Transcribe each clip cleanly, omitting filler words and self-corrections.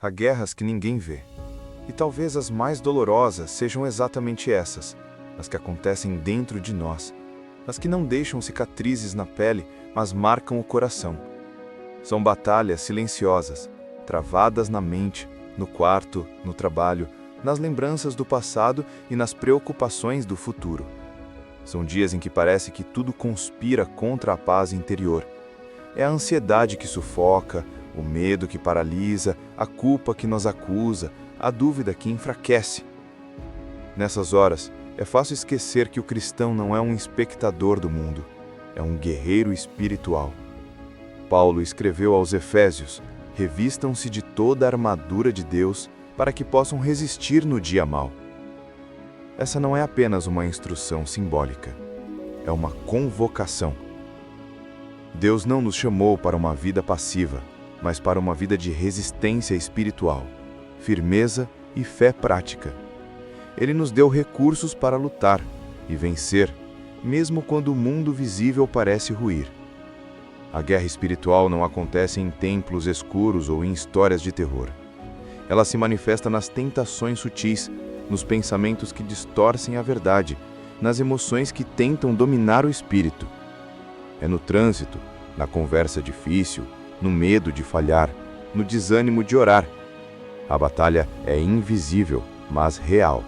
Há guerras que ninguém vê. E talvez as mais dolorosas sejam exatamente essas, as que acontecem dentro de nós, as que não deixam cicatrizes na pele, mas marcam o coração. São batalhas silenciosas, travadas na mente, no quarto, no trabalho, nas lembranças do passado e nas preocupações do futuro. São dias em que parece que tudo conspira contra a paz interior. É a ansiedade que sufoca, o medo que paralisa, a culpa que nos acusa, a dúvida que enfraquece. Nessas horas, é fácil esquecer que o cristão não é um espectador do mundo, é um guerreiro espiritual. Paulo escreveu aos Efésios: revistam-se de toda a armadura de Deus para que possam resistir no dia mau. Essa não é apenas uma instrução simbólica, é uma convocação. Deus não nos chamou para uma vida passiva, mas para uma vida de resistência espiritual, firmeza e fé prática. Ele nos deu recursos para lutar e vencer, mesmo quando o mundo visível parece ruir. A guerra espiritual não acontece em templos escuros ou em histórias de terror. Ela se manifesta nas tentações sutis, nos pensamentos que distorcem a verdade, nas emoções que tentam dominar o espírito. É no trânsito, na conversa difícil, no medo de falhar, no desânimo de orar. A batalha é invisível, mas real.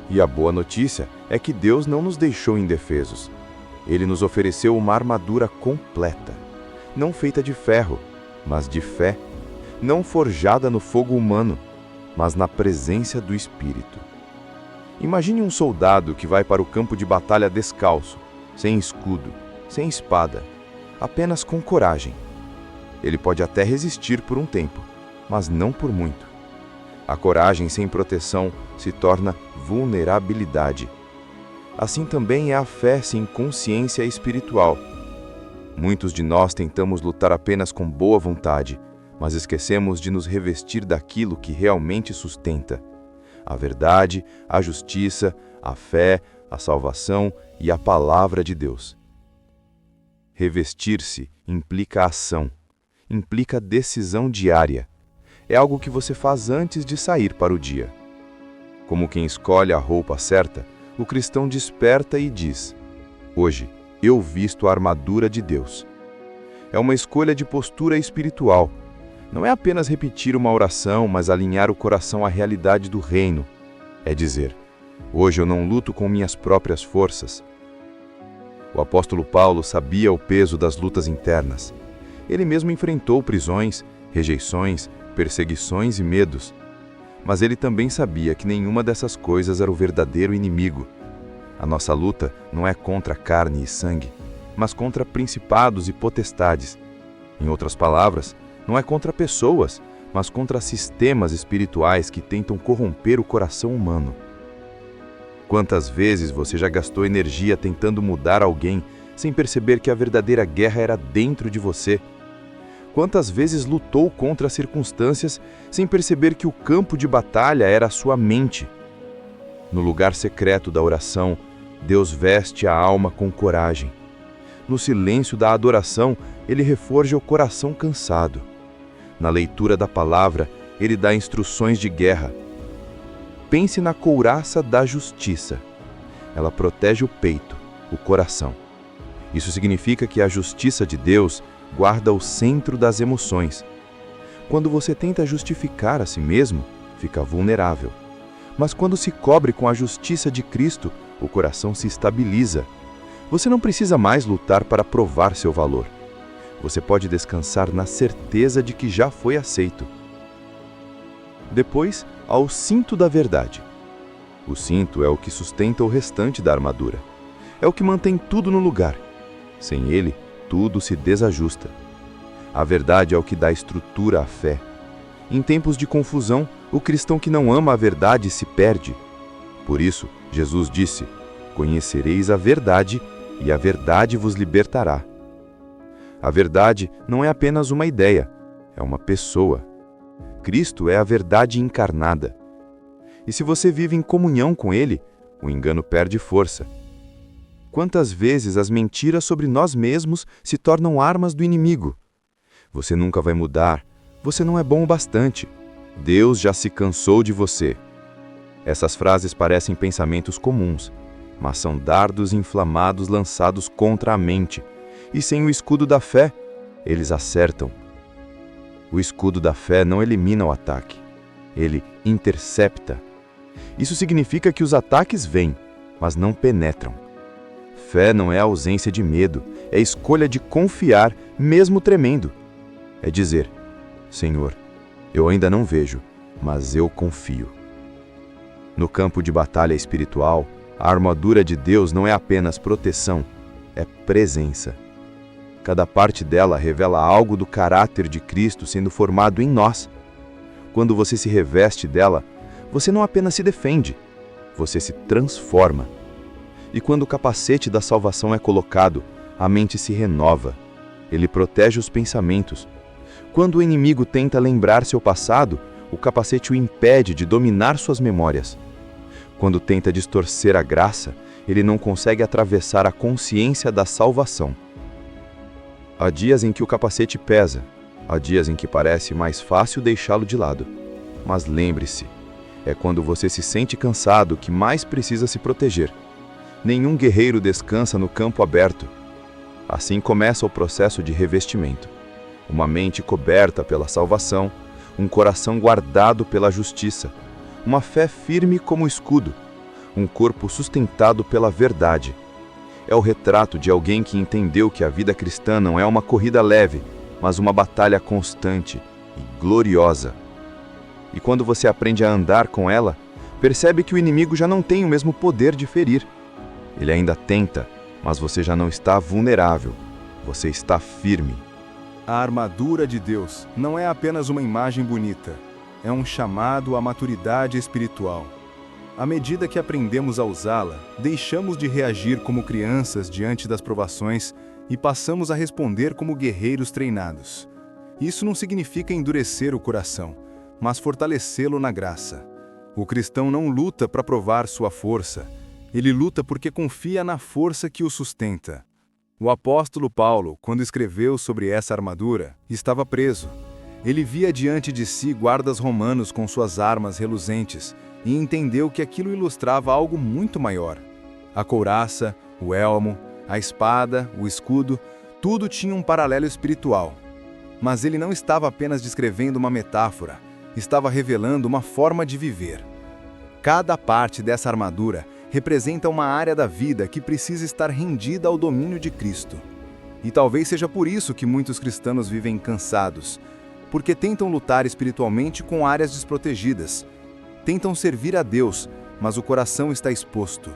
E a boa notícia é que Deus não nos deixou indefesos. Ele nos ofereceu uma armadura completa, não feita de ferro, mas de fé, não forjada no fogo humano, mas na presença do Espírito. Imagine um soldado que vai para o campo de batalha descalço, sem escudo, sem espada, apenas com coragem. Ele pode até resistir por um tempo, mas não por muito. A coragem sem proteção se torna vulnerabilidade. Assim também é a fé sem consciência espiritual. Muitos de nós tentamos lutar apenas com boa vontade, mas esquecemos de nos revestir daquilo que realmente sustenta: a verdade, a justiça, a fé, a salvação e a palavra de Deus. Revestir-se implica ação, implica decisão diária. É algo que você faz antes de sair para o dia. Como quem escolhe a roupa certa, o cristão desperta e diz: hoje eu visto a armadura de Deus. É uma escolha de postura espiritual. Não é apenas repetir uma oração, mas alinhar o coração à realidade do reino. É dizer: hoje eu não luto com minhas próprias forças. O apóstolo Paulo sabia o peso das lutas internas. Ele mesmo enfrentou prisões, rejeições, perseguições e medos. Mas ele também sabia que nenhuma dessas coisas era o verdadeiro inimigo. A nossa luta não é contra carne e sangue, mas contra principados e potestades. Em outras palavras, não é contra pessoas, mas contra sistemas espirituais que tentam corromper o coração humano. Quantas vezes você já gastou energia tentando mudar alguém sem perceber que a verdadeira guerra era dentro de você? Quantas vezes lutou contra as circunstâncias sem perceber que o campo de batalha era a sua mente? No lugar secreto da oração, Deus veste a alma com coragem. No silêncio da adoração, Ele reforja o coração cansado. Na leitura da palavra, Ele dá instruções de guerra. Pense na couraça da justiça. Ela protege o peito, o coração. Isso significa que a justiça de Deus guarda o centro das emoções. Quando você tenta justificar a si mesmo, fica vulnerável. Mas quando se cobre com a justiça de Cristo, o coração se estabiliza. Você não precisa mais lutar para provar seu valor. Você pode descansar na certeza de que já foi aceito. Depois, há o cinto da verdade. O cinto é o que sustenta o restante da armadura. É o que mantém tudo no lugar. Sem ele, tudo se desajusta. A verdade é o que dá estrutura à fé. Em tempos de confusão, o cristão que não ama a verdade se perde. Por isso, Jesus disse: conhecereis a verdade, e a verdade vos libertará. A verdade não é apenas uma ideia, é uma pessoa. Cristo é a verdade encarnada. E se você vive em comunhão com Ele, o engano perde força. Quantas vezes as mentiras sobre nós mesmos se tornam armas do inimigo? Você nunca vai mudar, Você não é bom o bastante. Deus já se cansou de você. Essas frases parecem pensamentos comuns, mas são dardos inflamados lançados contra a mente, e sem o escudo da fé, eles acertam. O escudo da fé não elimina o ataque, ele intercepta. Isso significa que os ataques vêm, mas não penetram. Fé não é ausência de medo, é escolha de confiar, mesmo tremendo. É dizer: Senhor, eu ainda não vejo, mas eu confio. No campo de batalha espiritual, a armadura de Deus não é apenas proteção, é presença. Cada parte dela revela algo do caráter de Cristo sendo formado em nós. Quando você se reveste dela, você não apenas se defende, você se transforma. E quando o capacete da salvação é colocado, a mente se renova. Ele protege os pensamentos. Quando o inimigo tenta lembrar seu passado, o capacete o impede de dominar suas memórias. Quando tenta distorcer a graça, ele não consegue atravessar a consciência da salvação. Há dias em que o capacete pesa, há dias em que parece mais fácil deixá-lo de lado. Mas lembre-se, é quando você se sente cansado que mais precisa se proteger. Nenhum guerreiro descansa no campo aberto. Assim começa o processo de revestimento. Uma mente coberta pela salvação, um coração guardado pela justiça, uma fé firme como escudo, um corpo sustentado pela verdade. É o retrato de alguém que entendeu que a vida cristã não é uma corrida leve, mas uma batalha constante e gloriosa. E quando você aprende a andar com ela, percebe que o inimigo já não tem o mesmo poder de ferir. Ele ainda tenta, mas você já não está vulnerável, você está firme. A armadura de Deus não é apenas uma imagem bonita, é um chamado à maturidade espiritual. À medida que aprendemos a usá-la, deixamos de reagir como crianças diante das provações e passamos a responder como guerreiros treinados. Isso não significa endurecer o coração, mas fortalecê-lo na graça. O cristão não luta para provar sua força, ele luta porque confia na força que o sustenta. O apóstolo Paulo, quando escreveu sobre essa armadura, estava preso. Ele via diante de si guardas romanos com suas armas reluzentes e entendeu que aquilo ilustrava algo muito maior. A couraça, o elmo, a espada, o escudo, tudo tinha um paralelo espiritual. Mas ele não estava apenas descrevendo uma metáfora, estava revelando uma forma de viver. Cada parte dessa armadura representa uma área da vida que precisa estar rendida ao domínio de Cristo. E talvez seja por isso que muitos cristãos vivem cansados, porque tentam lutar espiritualmente com áreas desprotegidas. Tentam servir a Deus, mas o coração está exposto.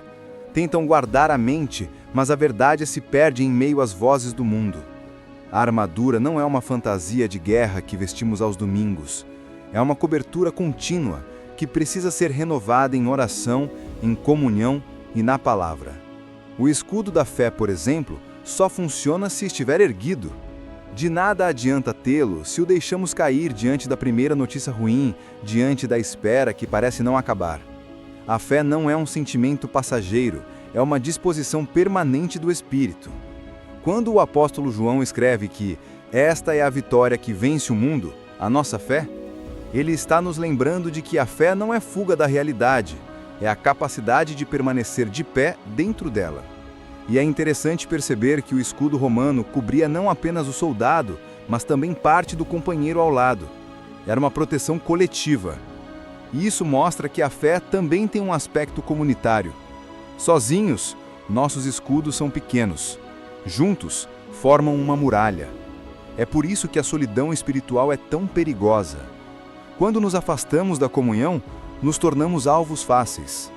Tentam guardar a mente, mas a verdade se perde em meio às vozes do mundo. A armadura não é uma fantasia de guerra que vestimos aos domingos. É uma cobertura contínua que precisa ser renovada em oração, em comunhão e na palavra. O escudo da fé, por exemplo, só funciona se estiver erguido. De nada adianta tê-lo se o deixamos cair diante da primeira notícia ruim, diante da espera que parece não acabar. A fé não é um sentimento passageiro, é uma disposição permanente do Espírito. Quando o apóstolo João escreve que esta é a vitória que vence o mundo, a nossa fé, ele está nos lembrando de que a fé não é fuga da realidade, é a capacidade de permanecer de pé dentro dela. E é interessante perceber que o escudo romano cobria não apenas o soldado, mas também parte do companheiro ao lado. Era uma proteção coletiva. E isso mostra que a fé também tem um aspecto comunitário. Sozinhos, nossos escudos são pequenos. Juntos, formam uma muralha. É por isso que a solidão espiritual é tão perigosa. Quando nos afastamos da comunhão, nos tornamos alvos fáceis.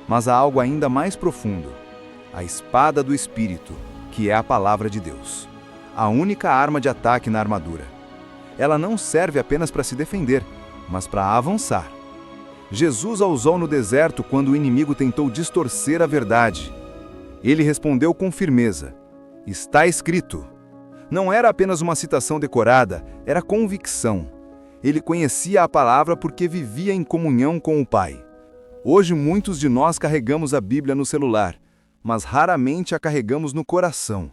Mas há algo ainda mais profundo. A espada do Espírito, que é a palavra de Deus. A única arma de ataque na armadura. Ela não serve apenas para se defender, mas para avançar. Jesus a usou no deserto quando o inimigo tentou distorcer a verdade. Ele respondeu com firmeza: está escrito. Não era apenas uma citação decorada, era convicção. Ele conhecia a palavra porque vivia em comunhão com o Pai. Hoje muitos de nós carregamos a Bíblia no celular, mas raramente a carregamos no coração.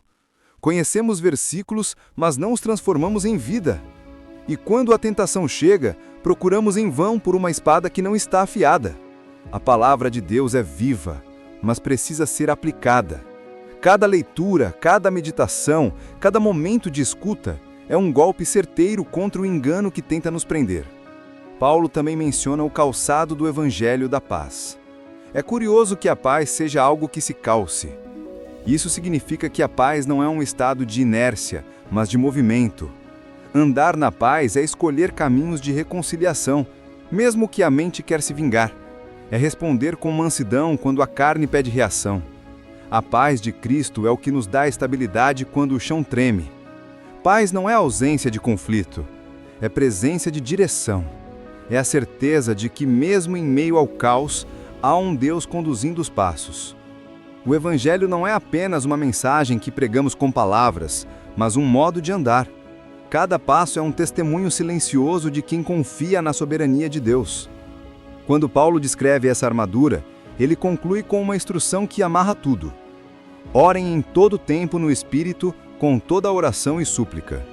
Conhecemos versículos, mas não os transformamos em vida. E quando a tentação chega, procuramos em vão por uma espada que não está afiada. A palavra de Deus é viva, mas precisa ser aplicada. Cada leitura, cada meditação, cada momento de escuta é um golpe certeiro contra o engano que tenta nos prender. Paulo também menciona o calçado do Evangelho da Paz. É curioso que a paz seja algo que se calce. Isso significa que a paz não é um estado de inércia, mas de movimento. Andar na paz é escolher caminhos de reconciliação, mesmo que a mente quer se vingar. É responder com mansidão quando a carne pede reação. A paz de Cristo é o que nos dá estabilidade quando o chão treme. Paz não é ausência de conflito, é presença de direção. É a certeza de que, mesmo em meio ao caos, há um Deus conduzindo os passos. O Evangelho não é apenas uma mensagem que pregamos com palavras, mas um modo de andar. Cada passo é um testemunho silencioso de quem confia na soberania de Deus. Quando Paulo descreve essa armadura, ele conclui com uma instrução que amarra tudo. Orem em todo tempo no Espírito, com toda oração e súplica.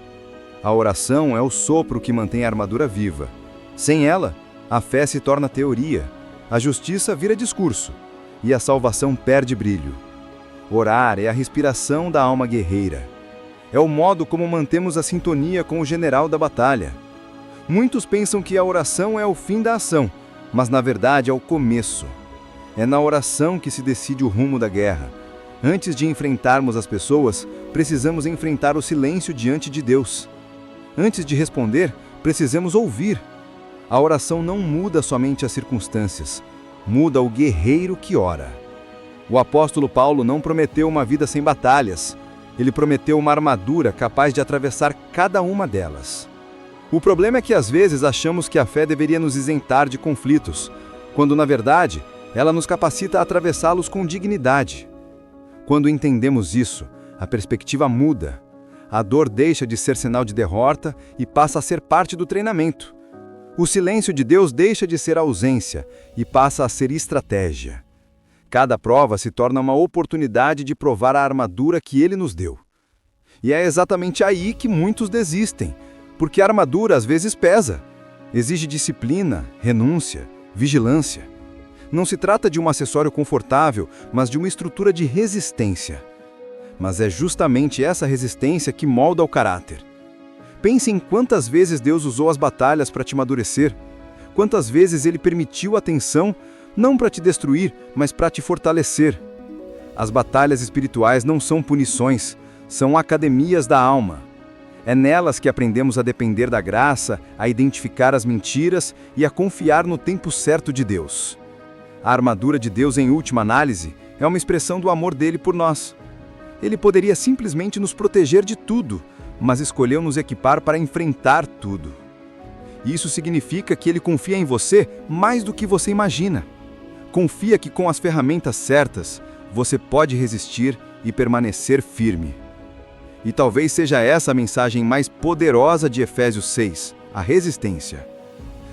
A oração é o sopro que mantém a armadura viva. Sem ela, a fé se torna teoria, a justiça vira discurso e a salvação perde brilho. Orar é a respiração da alma guerreira. É o modo como mantemos a sintonia com o general da batalha. Muitos pensam que a oração é o fim da ação, mas na verdade é o começo. É na oração que se decide o rumo da guerra. Antes de enfrentarmos as pessoas, precisamos enfrentar o silêncio diante de Deus. Antes de responder, precisamos ouvir. A oração não muda somente as circunstâncias, muda o guerreiro que ora. O apóstolo Paulo não prometeu uma vida sem batalhas. Ele prometeu uma armadura capaz de atravessar cada uma delas. O problema é que às vezes achamos que a fé deveria nos isentar de conflitos, quando na verdade ela nos capacita a atravessá-los com dignidade. Quando entendemos isso, a perspectiva muda. A dor deixa de ser sinal de derrota e passa a ser parte do treinamento. O silêncio de Deus deixa de ser ausência e passa a ser estratégia. Cada prova se torna uma oportunidade de provar a armadura que Ele nos deu. E é exatamente aí que muitos desistem, porque a armadura às vezes pesa. Exige disciplina, renúncia, vigilância. Não se trata de um acessório confortável, mas de uma estrutura de resistência. Mas é justamente essa resistência que molda o caráter. Pense em quantas vezes Deus usou as batalhas para te amadurecer, quantas vezes Ele permitiu a tensão, não para te destruir, mas para te fortalecer. As batalhas espirituais não são punições, são academias da alma. É nelas que aprendemos a depender da graça, a identificar as mentiras e a confiar no tempo certo de Deus. A armadura de Deus, em última análise, é uma expressão do amor dele por nós. Ele poderia simplesmente nos proteger de tudo, mas escolheu nos equipar para enfrentar tudo. Isso significa que ele confia em você mais do que você imagina. Confia que com as ferramentas certas, você pode resistir e permanecer firme. E talvez seja essa a mensagem mais poderosa de Efésios 6, a resistência.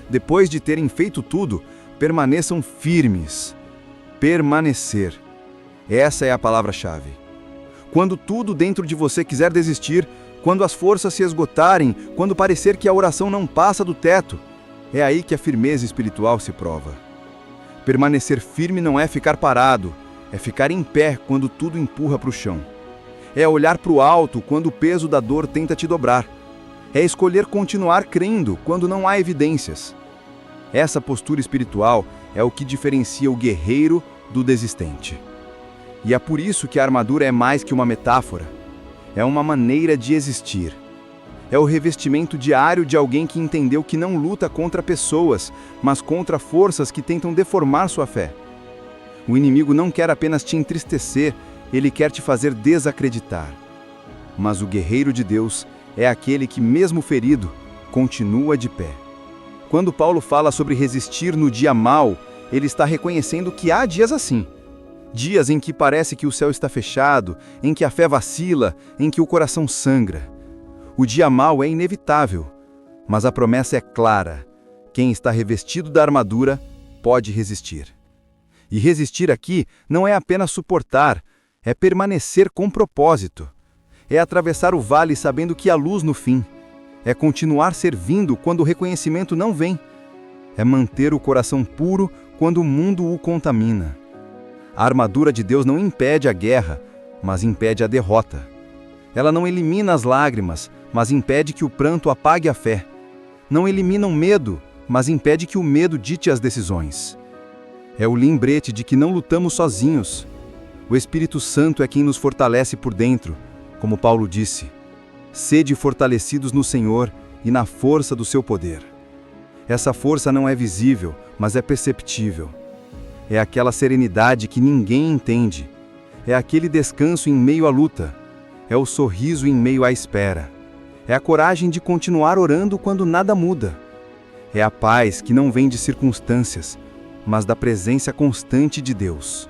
Depois de terem feito tudo, permaneçam firmes. Permanecer. Essa é a palavra-chave. Quando tudo dentro de você quiser desistir, quando as forças se esgotarem, quando parecer que a oração não passa do teto, é aí que a firmeza espiritual se prova. Permanecer firme não é ficar parado, é ficar em pé quando tudo empurra para o chão. É olhar para o alto quando o peso da dor tenta te dobrar. É escolher continuar crendo quando não há evidências. Essa postura espiritual é o que diferencia o guerreiro do desistente. E é por isso que a armadura é mais que uma metáfora. É uma maneira de existir. É o revestimento diário de alguém que entendeu que não luta contra pessoas, mas contra forças que tentam deformar sua fé. O inimigo não quer apenas te entristecer, ele quer te fazer desacreditar. Mas o guerreiro de Deus é aquele que, mesmo ferido, continua de pé. Quando Paulo fala sobre resistir no dia mau, ele está reconhecendo que há dias assim. Dias em que parece que o céu está fechado, em que a fé vacila, em que o coração sangra. O dia mau é inevitável, mas a promessa é clara. Quem está revestido da armadura pode resistir. E resistir aqui não é apenas suportar, é permanecer com propósito. É atravessar o vale sabendo que há luz no fim. É continuar servindo quando o reconhecimento não vem. É manter o coração puro quando o mundo o contamina. A armadura de Deus não impede a guerra, mas impede a derrota. Ela não elimina as lágrimas, mas impede que o pranto apague a fé. Não elimina o medo, mas impede que o medo dite as decisões. É o lembrete de que não lutamos sozinhos. O Espírito Santo é quem nos fortalece por dentro, como Paulo disse. Sede fortalecidos no Senhor e na força do seu poder. Essa força não é visível, mas é perceptível. É aquela serenidade que ninguém entende. É aquele descanso em meio à luta. É o sorriso em meio à espera. É a coragem de continuar orando quando nada muda. É a paz que não vem de circunstâncias, mas da presença constante de Deus.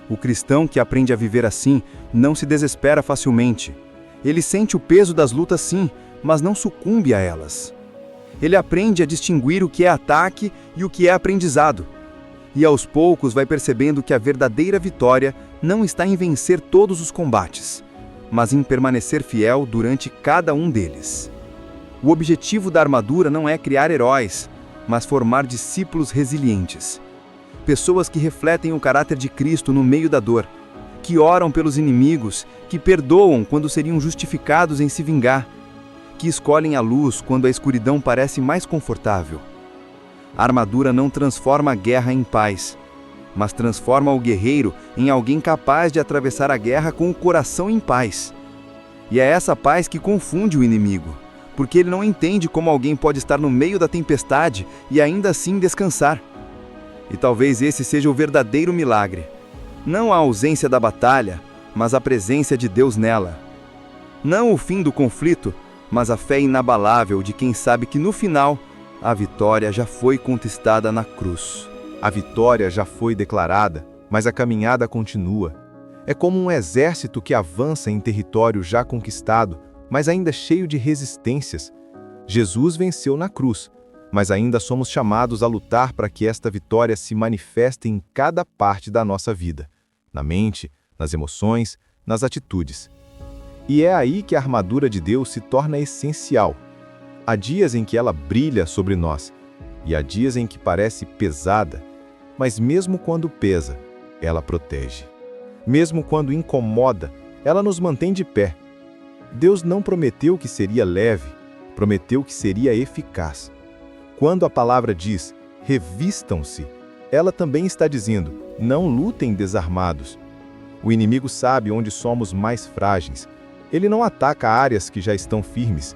O cristão que aprende a viver assim não se desespera facilmente. Ele sente o peso das lutas sim, mas não sucumbe a elas. Ele aprende a distinguir o que é ataque e o que é aprendizado. E aos poucos vai percebendo que a verdadeira vitória não está em vencer todos os combates, mas em permanecer fiel durante cada um deles. O objetivo da armadura não é criar heróis, mas formar discípulos resilientes. Pessoas que refletem o caráter de Cristo no meio da dor, que oram pelos inimigos, que perdoam quando seriam justificados em se vingar, que escolhem a luz quando a escuridão parece mais confortável. A armadura não transforma a guerra em paz, mas transforma o guerreiro em alguém capaz de atravessar a guerra com o coração em paz. E é essa paz que confunde o inimigo, porque ele não entende como alguém pode estar no meio da tempestade e ainda assim descansar. E talvez esse seja o verdadeiro milagre. Não a ausência da batalha, mas a presença de Deus nela. Não o fim do conflito, mas a fé inabalável de quem sabe que no final, a vitória já foi conquistada na cruz. A vitória já foi declarada, mas a caminhada continua. É como um exército que avança em território já conquistado, mas ainda cheio de resistências. Jesus venceu na cruz, mas ainda somos chamados a lutar para que esta vitória se manifeste em cada parte da nossa vida, na mente, nas emoções, nas atitudes. E é aí que a armadura de Deus se torna essencial. Há dias em que ela brilha sobre nós, e há dias em que parece pesada, mas mesmo quando pesa, ela protege. Mesmo quando incomoda, ela nos mantém de pé. Deus não prometeu que seria leve, prometeu que seria eficaz. Quando a palavra diz, revistam-se, ela também está dizendo, não lutem desarmados. O inimigo sabe onde somos mais frágeis. Ele não ataca áreas que já estão firmes.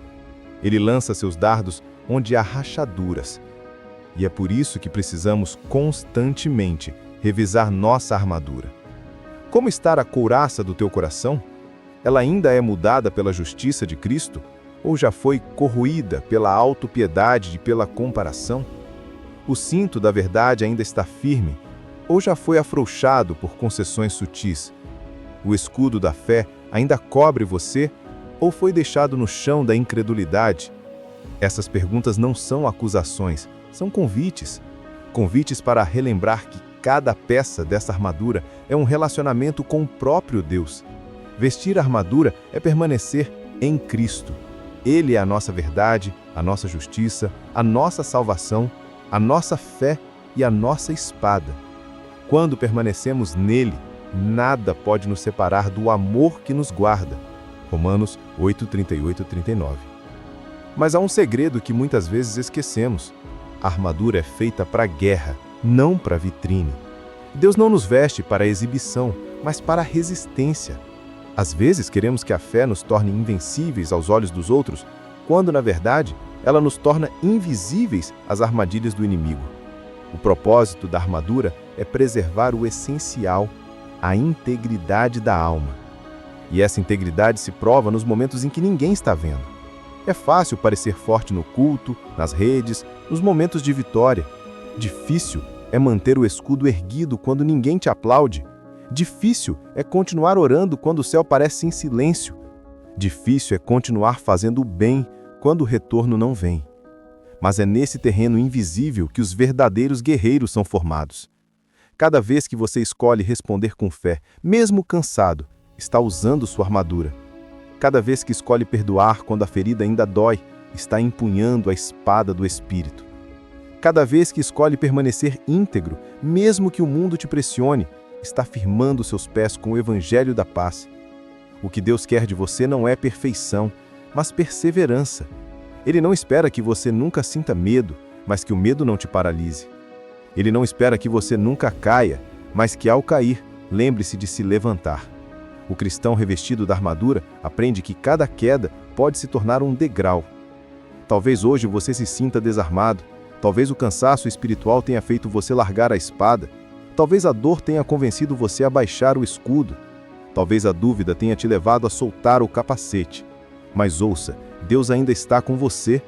Ele lança seus dardos onde há rachaduras. E é por isso que precisamos constantemente revisar nossa armadura. Como está a couraça do teu coração? Ela ainda é mudada pela justiça de Cristo? Ou já foi corroída pela autopiedade e pela comparação? O cinto da verdade ainda está firme? Ou já foi afrouxado por concessões sutis? O escudo da fé ainda cobre você? Ou foi deixado no chão da incredulidade? Essas perguntas não são acusações, são convites. Convites para relembrar que cada peça dessa armadura é um relacionamento com o próprio Deus. Vestir a armadura é permanecer em Cristo. Ele é a nossa verdade, a nossa justiça, a nossa salvação, a nossa fé e a nossa espada. Quando permanecemos nele, nada pode nos separar do amor que nos guarda. Romanos 8, 38 e 39. Mas há um segredo que muitas vezes esquecemos. A armadura é feita para a guerra, não para a vitrine. Deus não nos veste para a exibição, mas para a resistência. Às vezes queremos que a fé nos torne invencíveis aos olhos dos outros, quando, na verdade, ela nos torna invisíveis às armadilhas do inimigo. O propósito da armadura é preservar o essencial, a integridade da alma. E essa integridade se prova nos momentos em que ninguém está vendo. É fácil parecer forte no culto, nas redes, nos momentos de vitória. Difícil é manter o escudo erguido quando ninguém te aplaude. Difícil é continuar orando quando o céu parece em silêncio. Difícil é continuar fazendo o bem quando o retorno não vem. Mas é nesse terreno invisível que os verdadeiros guerreiros são formados. Cada vez que você escolhe responder com fé, mesmo cansado, está usando sua armadura. Cada vez que escolhe perdoar quando a ferida ainda dói, está empunhando a espada do Espírito. Cada vez que escolhe permanecer íntegro, mesmo que o mundo te pressione, está firmando seus pés com o Evangelho da paz. O que Deus quer de você não é perfeição, mas perseverança. Ele não espera que você nunca sinta medo, mas que o medo não te paralise. Ele não espera que você nunca caia, mas que ao cair, lembre-se de se levantar. O cristão revestido da armadura aprende que cada queda pode se tornar um degrau. Talvez hoje você se sinta desarmado, talvez o cansaço espiritual tenha feito você largar a espada, talvez a dor tenha convencido você a baixar o escudo, talvez a dúvida tenha te levado a soltar o capacete. Mas ouça, Deus ainda está com você.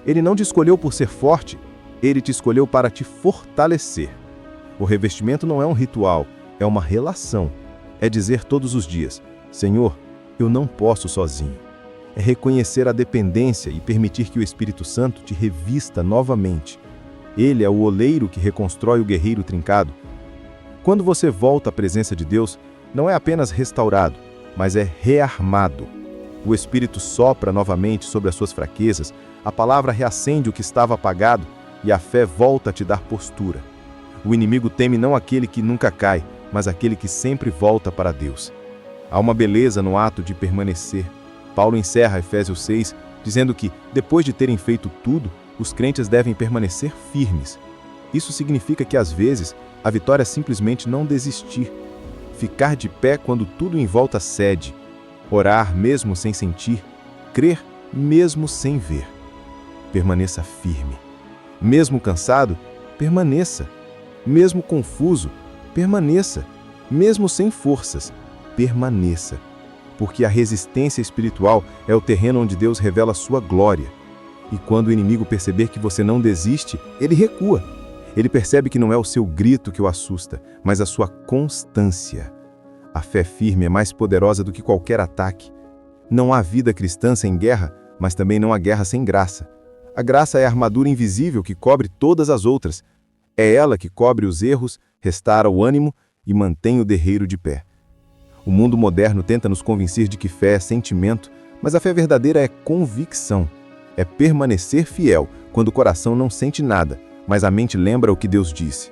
Ele não te escolheu por ser forte, Ele te escolheu para te fortalecer. O revestimento não é um ritual, é uma relação. É dizer todos os dias: Senhor, eu não posso sozinho. É reconhecer a dependência e permitir que o Espírito Santo te revista novamente. Ele é o oleiro que reconstrói o guerreiro trincado. Quando você volta à presença de Deus, não é apenas restaurado, mas é rearmado. O Espírito sopra novamente sobre as suas fraquezas, a palavra reacende o que estava apagado e a fé volta a te dar postura. O inimigo teme não aquele que nunca cai, mas aquele que sempre volta para Deus. Há uma beleza no ato de permanecer. Paulo encerra Efésios 6, dizendo que, depois de terem feito tudo, os crentes devem permanecer firmes. Isso significa que, às vezes, a vitória é simplesmente não desistir. Ficar de pé quando tudo em volta cede. Orar mesmo sem sentir. Crer mesmo sem ver. Permaneça firme. Mesmo cansado, permaneça. Mesmo confuso, permaneça. Mesmo sem forças, permaneça. Porque a resistência espiritual é o terreno onde Deus revela sua glória. E quando o inimigo perceber que você não desiste, ele recua. Ele percebe que não é o seu grito que o assusta, mas a sua constância. A fé firme é mais poderosa do que qualquer ataque. Não há vida cristã sem guerra, mas também não há guerra sem graça. A graça é a armadura invisível que cobre todas as outras. É ela que cobre os erros, restaura o ânimo e mantém o guerreiro de pé. O mundo moderno tenta nos convencer de que fé é sentimento, mas a fé verdadeira é convicção. É permanecer fiel quando o coração não sente nada, mas a mente lembra o que Deus disse.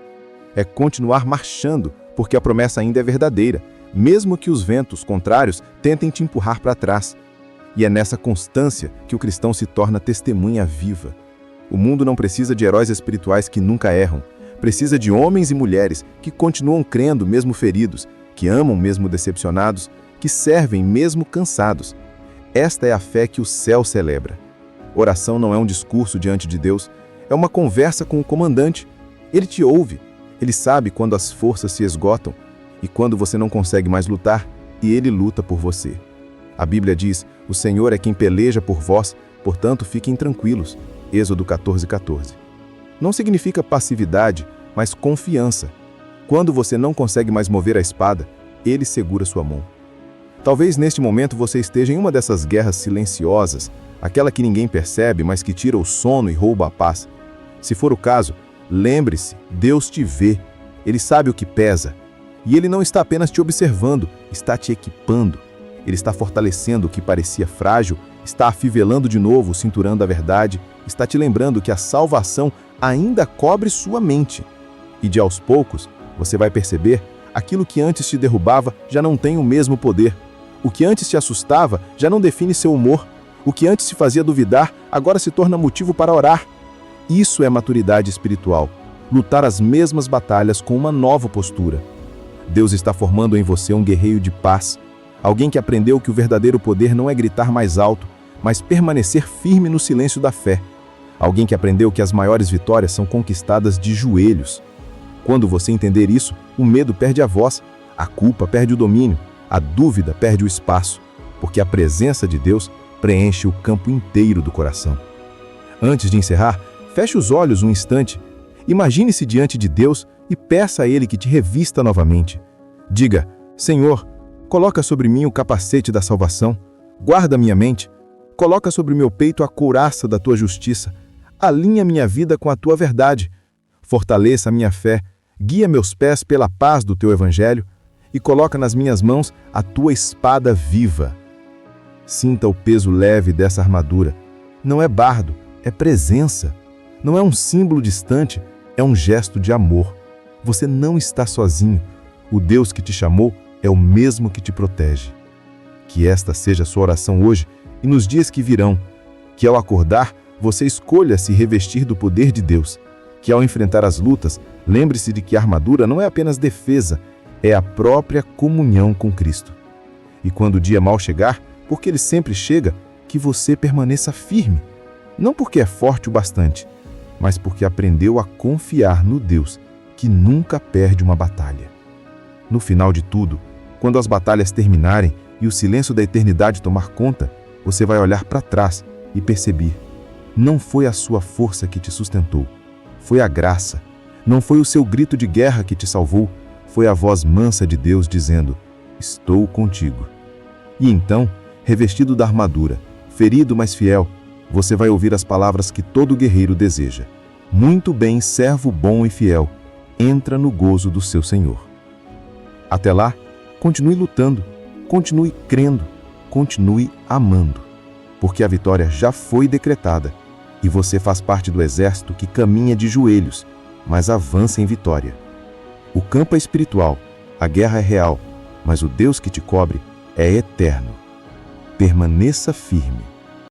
É continuar marchando, porque a promessa ainda é verdadeira, mesmo que os ventos contrários tentem te empurrar para trás. E é nessa constância que o cristão se torna testemunha viva. O mundo não precisa de heróis espirituais que nunca erram. Precisa de homens e mulheres que continuam crendo mesmo feridos, que amam mesmo decepcionados, que servem mesmo cansados. Esta é a fé que o céu celebra. Oração não é um discurso diante de Deus, é uma conversa com o comandante. Ele te ouve, ele sabe quando as forças se esgotam e quando você não consegue mais lutar, e ele luta por você. A Bíblia diz: o Senhor é quem peleja por vós, portanto fiquem tranquilos. Êxodo 14:14. Não significa passividade, mas confiança. Quando você não consegue mais mover a espada, ele segura sua mão. Talvez neste momento você esteja em uma dessas guerras silenciosas, aquela que ninguém percebe, mas que tira o sono e rouba a paz. Se for o caso, lembre-se, Deus te vê, Ele sabe o que pesa. E Ele não está apenas te observando, está te equipando. Ele está fortalecendo o que parecia frágil, está afivelando de novo o cinturão da verdade, está te lembrando que a salvação ainda cobre sua mente. E de aos poucos, você vai perceber, aquilo que antes te derrubava já não tem o mesmo poder. O que antes te assustava já não define seu humor. O que antes te fazia duvidar, agora se torna motivo para orar. Isso é maturidade espiritual. Lutar as mesmas batalhas com uma nova postura. Deus está formando em você um guerreiro de paz. Alguém que aprendeu que o verdadeiro poder não é gritar mais alto, mas permanecer firme no silêncio da fé. Alguém que aprendeu que as maiores vitórias são conquistadas de joelhos. Quando você entender isso, o medo perde a voz, a culpa perde o domínio, a dúvida perde o espaço, porque a presença de Deus preenche o campo inteiro do coração. Antes de encerrar, feche os olhos um instante, imagine-se diante de Deus e peça a Ele que te revista novamente. Diga: Senhor, coloca sobre mim o capacete da salvação, guarda minha mente, coloca sobre meu peito a couraça da Tua justiça, alinha minha vida com a Tua verdade, fortaleça a minha fé, guia meus pés pela paz do Teu Evangelho e coloca nas minhas mãos a Tua espada viva. Sinta o peso leve dessa armadura. Não é bardo, é presença. Não é um símbolo distante, é um gesto de amor. Você não está sozinho. O Deus que te chamou é o mesmo que te protege. Que esta seja a sua oração hoje e nos dias que virão. Que ao acordar, você escolha se revestir do poder de Deus. Que ao enfrentar as lutas, lembre-se de que a armadura não é apenas defesa, é a própria comunhão com Cristo. E quando o dia mal chegar, porque ele sempre chega, que você permaneça firme. Não porque é forte o bastante, mas porque aprendeu a confiar no Deus que nunca perde uma batalha. No final de tudo, quando as batalhas terminarem e o silêncio da eternidade tomar conta, você vai olhar para trás e perceber: não foi a sua força que te sustentou, foi a graça. Não foi o seu grito de guerra que te salvou, foi a voz mansa de Deus dizendo: estou contigo. E então, revestido da armadura, ferido mas fiel, você vai ouvir as palavras que todo guerreiro deseja: muito bem, servo bom e fiel, entra no gozo do seu Senhor. Até lá, continue lutando, continue crendo, continue amando, porque a vitória já foi decretada e você faz parte do exército que caminha de joelhos, mas avança em vitória. O campo é espiritual, a guerra é real, mas o Deus que te cobre é eterno. Permaneça firme.